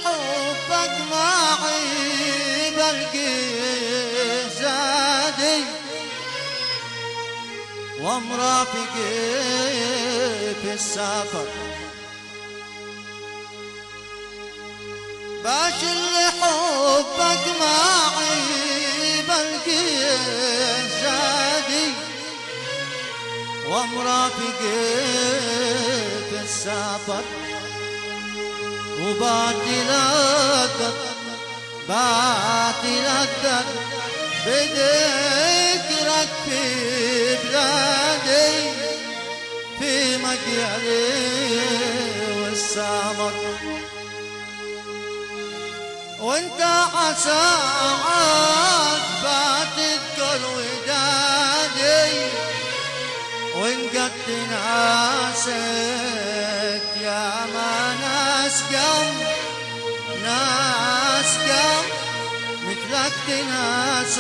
حبك معي بلقي زادي ومرافقي في السفر باش اللي حبك معي بلقي زادي ومرافقي في السفر وباتي لذت بذكرك في بلادي في مجيالي والسمر وانت عسى بتذكر ودادي وان قد ناسيت يا ما ناس قم مثلك تناس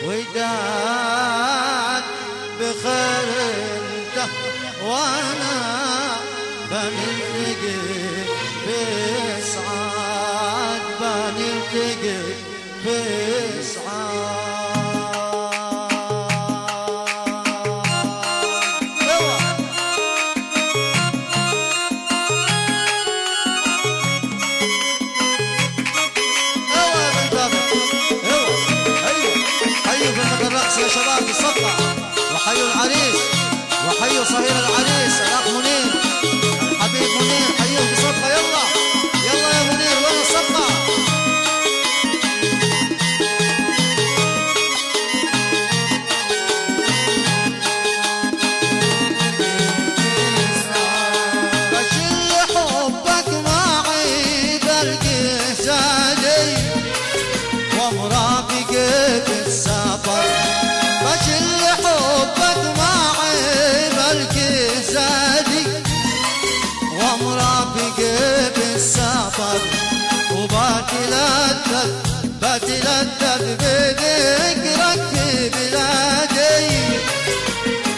وداد بخير انت وانا بنلتقي بسعاد بنلتقي بسعاد يا شباب الصفقة وحيوا العريس وحيوا صهير العريس الأخ منير الحبيب منير حيوه بصفقة يلا يلا يا منير وين الصفقة بشل حبك معي بلقي زادي ومرافقي في السفر بشل حبك معي بلقي زادي ومرافقي بالسفر وباتي لذت بذكرك في بلادي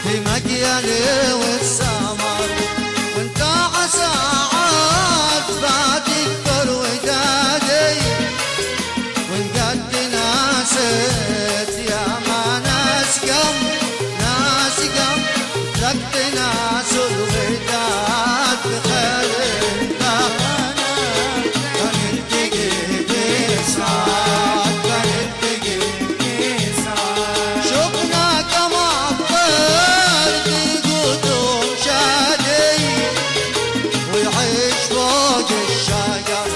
في مجيالي والسمر وانت عسى عاد بتذكر ودادي وان قد ناسيت يا ما ناس قم لك ناس الوداد بخير انت بنلتقي بسعاد بنلتقي بسعاد شفنا كما الطير في قدوم شادي ويعيش فوق الشجر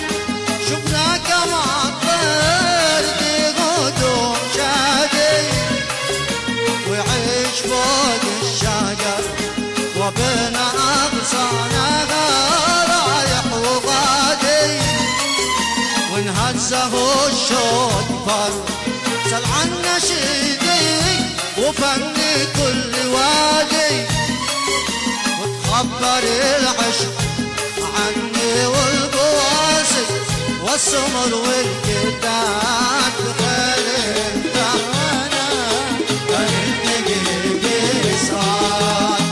شفنا كما الطير في قدوم شادي ويعيش فوق الشجر وبين أغصانها رايح وغادي وانهزه الشوق فر سل عن نشيدي وفني كل وادي وتخبر العشق عني والبواسي والسمر والكتاب بخير انت وانا بنلتقي بسعاد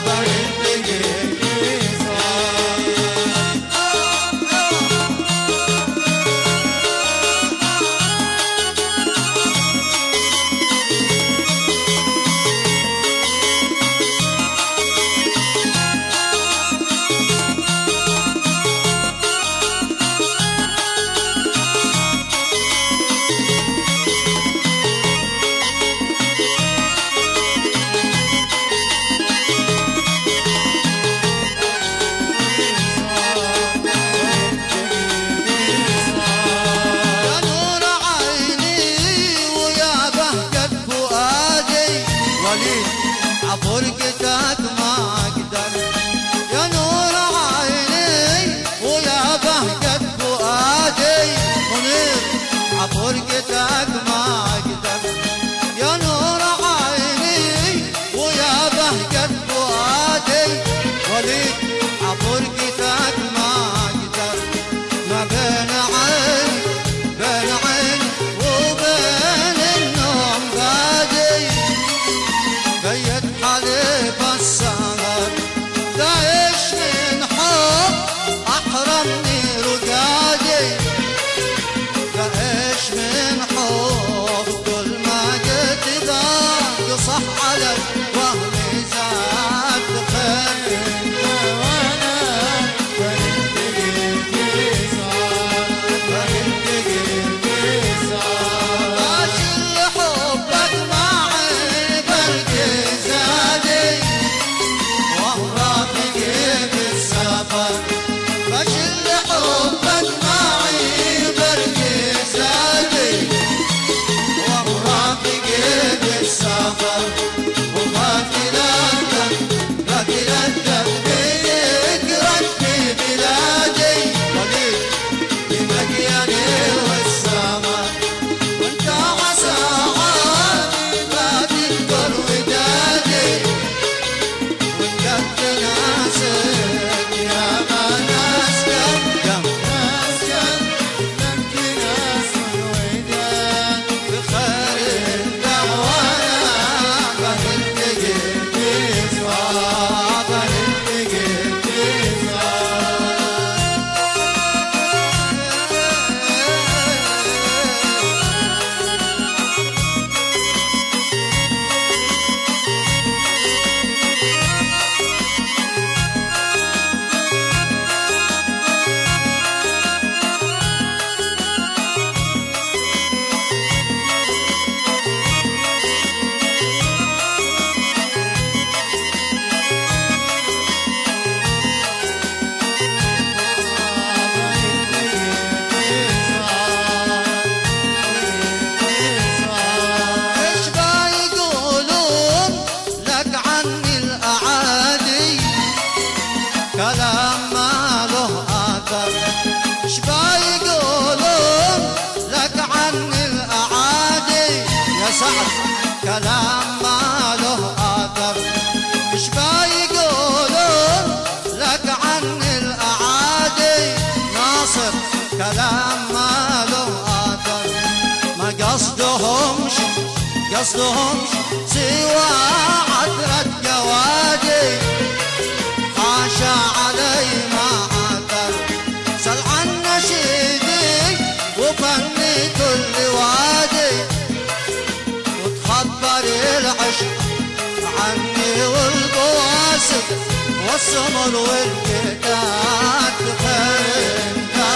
كلام ما له آثر. إيش بيقولون لك عن الأعادي ناصر كلام ما له آثر. ما قصدهمش سوى عثرة جوادي حاشا علي ما عثر. سل عن نشيدي وفني كل وادي وتخبر العشق عني والبواسط والسمر والكتات خيمنا.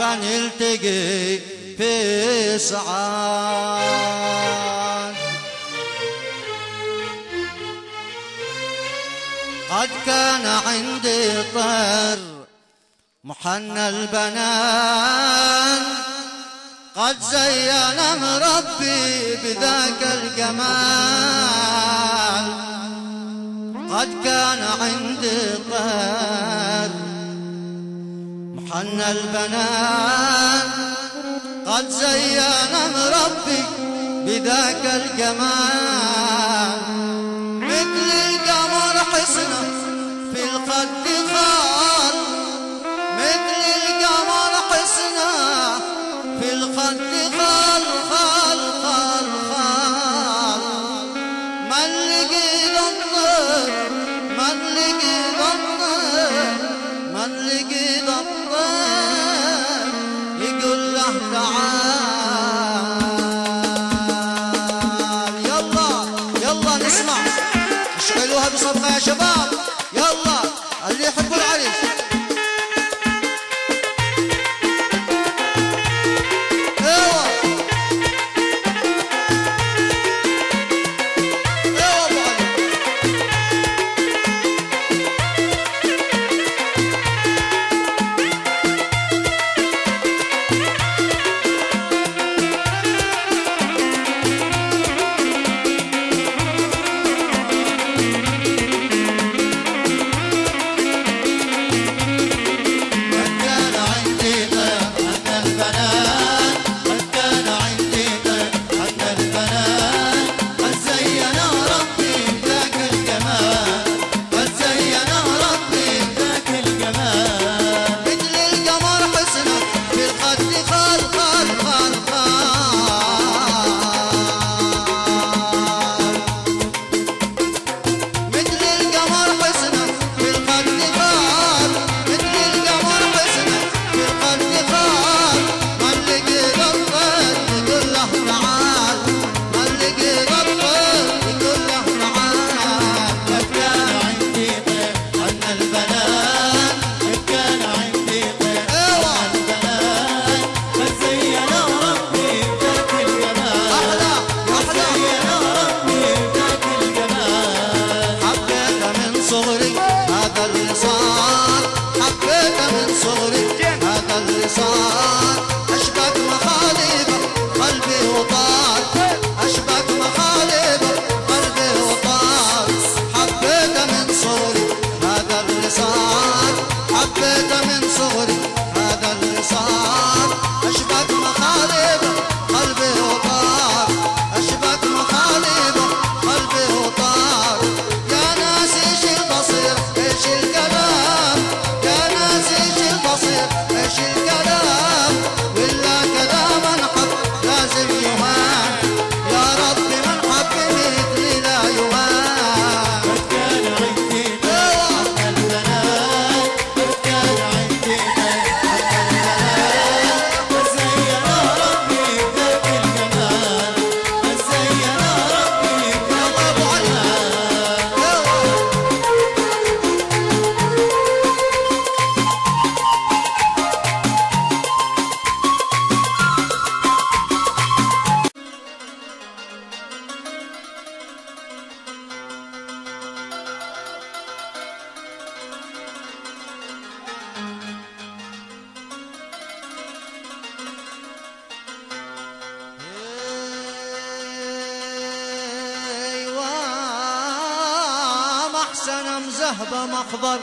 بنلتقي في سعاد. قد كان عندي طير محنى البنان قد زين ربي بذاك الجمال. قد كان عندي طير محنى البنان قد زين ربي بذاك الجمال. مثل القمر حسنه في الخد خال، مثل القمر حسنه في الخد خال خال خال خال. من لقي ضمر من لقي ضمر من لقي ضمر يقول له تعال. يلا يلا نسمع اشعلوها بصدقة يا شباب. يلا اللي يحبوا العريس مزهبة مخضر